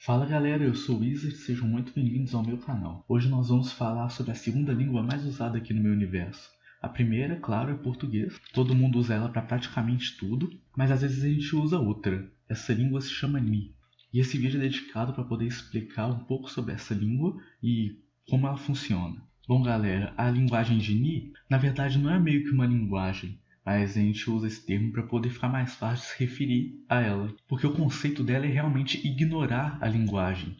Fala galera, eu sou o Wizard, sejam muito bem-vindos ao meu canal. Hoje nós vamos falar sobre a segunda língua mais usada aqui no meu universo. A primeira, claro, é português. Todo mundo usa ela para praticamente tudo, mas às vezes a gente usa outra. Essa língua se chama Ni. E esse vídeo é dedicado para poder explicar um pouco sobre essa língua e como ela funciona. Bom galera, a linguagem de Ni, na verdade não é meio que uma linguagem, mas a gente usa esse termo para poder ficar mais fácil de se referir a ela, porque o conceito dela é realmente ignorar a linguagem.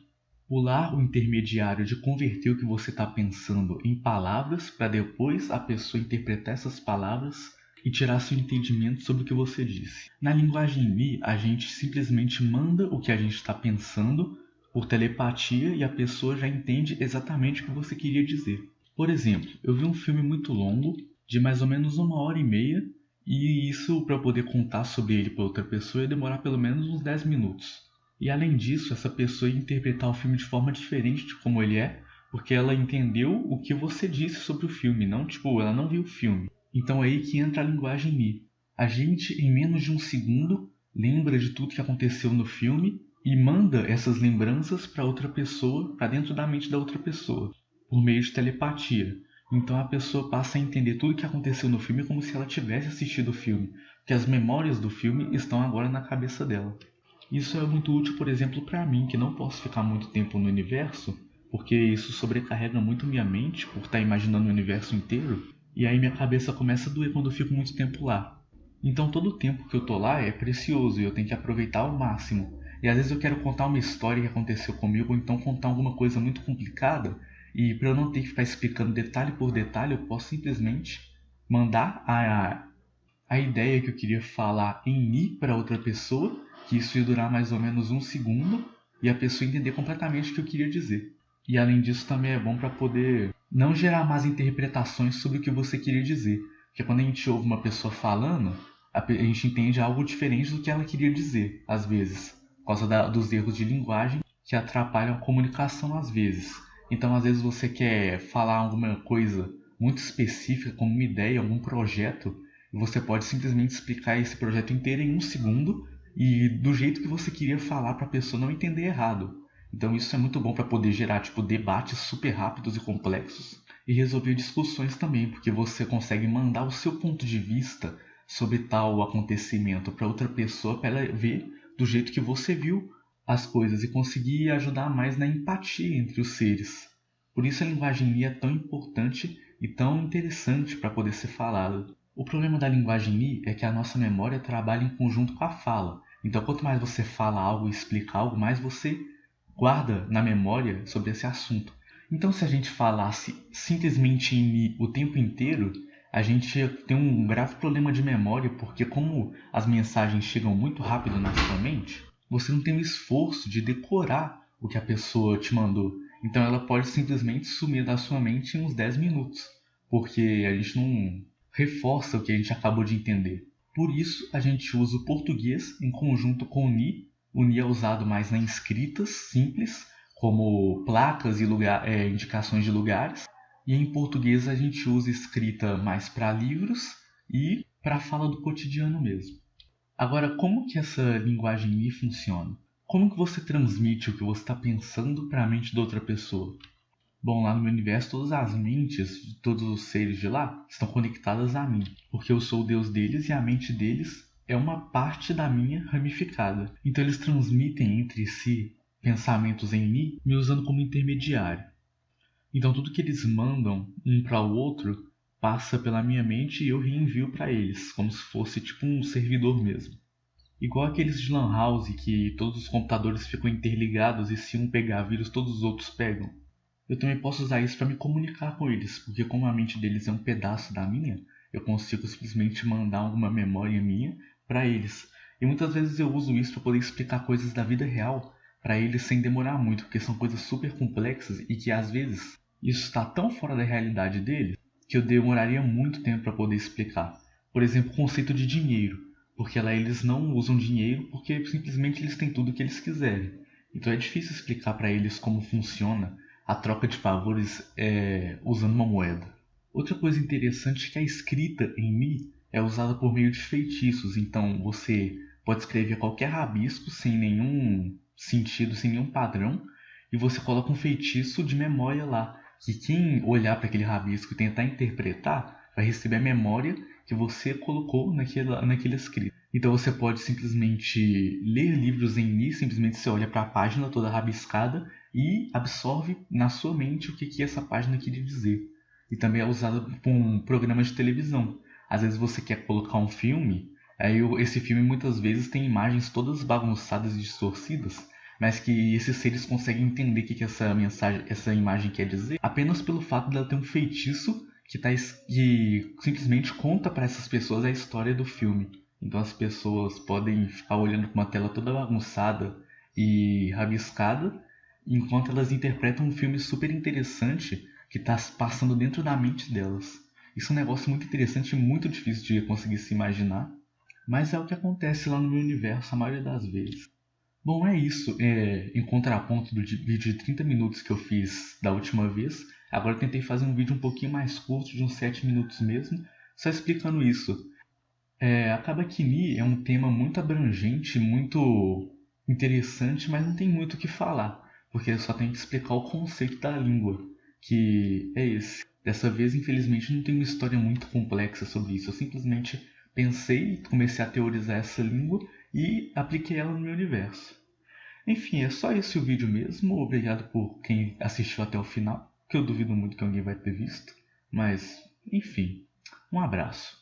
Pular o intermediário de converter o que você está pensando em palavras para depois a pessoa interpretar essas palavras e tirar seu entendimento sobre o que você disse. Na linguagem Mi, a gente simplesmente manda o que a gente está pensando por telepatia e a pessoa já entende exatamente o que você queria dizer. Por exemplo, eu vi um filme muito longo, de mais ou menos 1h30, e isso para poder contar sobre ele para outra pessoa ia demorar pelo menos uns 10 minutos. E além disso, essa pessoa ia interpretar o filme de forma diferente de como ele é, porque ela entendeu o que você disse sobre o filme, não ela não viu o filme. Então é aí que entra a linguagem Mi. A gente, em menos de um segundo, lembra de tudo que aconteceu no filme e manda essas lembranças para outra pessoa, para dentro da mente da outra pessoa, por meio de telepatia. Então a pessoa passa a entender tudo o que aconteceu no filme como se ela tivesse assistido o filme, porque as memórias do filme estão agora na cabeça dela. Isso é muito útil, por exemplo, para mim, que não posso ficar muito tempo no universo, porque isso sobrecarrega muito minha mente por estar imaginando o universo inteiro, e aí minha cabeça começa a doer quando eu fico muito tempo lá. Então todo o tempo que eu tô lá é precioso e eu tenho que aproveitar ao máximo. E às vezes eu quero contar uma história que aconteceu comigo, ou então contar alguma coisa muito complicada, e para eu não ter que ficar explicando detalhe por detalhe, eu posso simplesmente mandar a ideia que eu queria falar em Ni para outra pessoa, que isso ia durar mais ou menos um segundo, e a pessoa entender completamente o que eu queria dizer. E além disso também é bom para poder não gerar más interpretações sobre o que você queria dizer. Porque quando a gente ouve uma pessoa falando, a gente entende algo diferente do que ela queria dizer, às vezes, por causa dos erros de linguagem que atrapalham a comunicação às vezes. Então às vezes você quer falar alguma coisa muito específica, como uma ideia, algum projeto, e você pode simplesmente explicar esse projeto inteiro em um segundo e do jeito que você queria falar para a pessoa não entender errado. Então isso é muito bom para poder gerar debates super rápidos e complexos e resolver discussões também, porque você consegue mandar o seu ponto de vista sobre tal acontecimento para outra pessoa para ela ver do jeito que você viu as coisas e conseguir ajudar mais na empatia entre os seres. Por isso a linguagem é tão importante e tão interessante para poder ser falada. O problema da linguagem Mi é que a nossa memória trabalha em conjunto com a fala. Então, quanto mais você fala algo e explica algo, mais você guarda na memória sobre esse assunto. Então, se a gente falasse simplesmente em Mi o tempo inteiro, a gente ia ter um grave problema de memória, porque como as mensagens chegam muito rápido na sua mente, você não tem o esforço de decorar o que a pessoa te mandou. Então, ela pode simplesmente sumir da sua mente em uns 10 minutos, porque a gente não reforça o que a gente acabou de entender. Por isso, a gente usa o português em conjunto com o Ni. O Ni é usado mais na escritas simples, como placas e indicações de lugares. E em português a gente usa escrita mais para livros e para a fala do cotidiano mesmo. Agora, como que essa linguagem Ni funciona? Como que você transmite o que você está pensando para a mente da outra pessoa? Bom, lá no meu universo, todas as mentes de todos os seres de lá estão conectadas a mim, porque eu sou o deus deles e a mente deles é uma parte da minha ramificada. Então eles transmitem entre si pensamentos em mim, me usando como intermediário. Então tudo que eles mandam um para o outro passa pela minha mente e eu reenvio para eles, como se fosse um servidor mesmo. Igual aqueles de Lan House que todos os computadores ficam interligados e se um pegar vírus todos os outros pegam. Eu também posso usar isso para me comunicar com eles, porque como a mente deles é um pedaço da minha, eu consigo simplesmente mandar alguma memória minha para eles. E muitas vezes eu uso isso para poder explicar coisas da vida real para eles sem demorar muito, porque são coisas super complexas e que às vezes isso está tão fora da realidade deles que eu demoraria muito tempo para poder explicar. Por exemplo, o conceito de dinheiro, porque lá eles não usam dinheiro porque simplesmente eles têm tudo o que eles quiserem. Então é difícil explicar para eles como funciona a troca de favores usando uma moeda. Outra coisa interessante é que a escrita em Mi é usada por meio de feitiços, então você pode escrever qualquer rabisco sem nenhum sentido, sem nenhum padrão, e você coloca um feitiço de memória lá. E quem olhar para aquele rabisco e tentar interpretar, vai receber a memória que você colocou naquele escrito. Então você pode simplesmente ler livros em Mi, simplesmente você olha para a página toda rabiscada e absorve na sua mente o que essa página queria dizer. E também é usada por um programa de televisão. Às vezes você quer colocar um filme, aí esse filme muitas vezes tem imagens todas bagunçadas e distorcidas, mas que esses seres conseguem entender o que essa imagem quer dizer apenas pelo fato dela ter um feitiço que simplesmente conta para essas pessoas a história do filme. Então as pessoas podem ficar olhando para uma tela toda bagunçada e rabiscada, enquanto elas interpretam um filme super interessante que está passando dentro da mente delas. Isso é um negócio muito interessante e muito difícil de conseguir se imaginar, mas é o que acontece lá no meu universo a maioria das vezes. Bom, é isso. Em contraponto do vídeo de 30 minutos que eu fiz da última vez, agora eu tentei fazer um vídeo um pouquinho mais curto, de uns 7 minutos mesmo, só explicando isso. Acaba que Ni é um tema muito abrangente, muito interessante, mas não tem muito o que falar, porque só tem que explicar o conceito da língua, que é esse. Dessa vez, infelizmente, não tem uma história muito complexa sobre isso. Eu simplesmente pensei, comecei a teorizar essa língua e apliquei ela no meu universo. Enfim, é só esse o vídeo mesmo. Obrigado por quem assistiu até o final, que eu duvido muito que alguém vai ter visto. Mas, enfim, um abraço.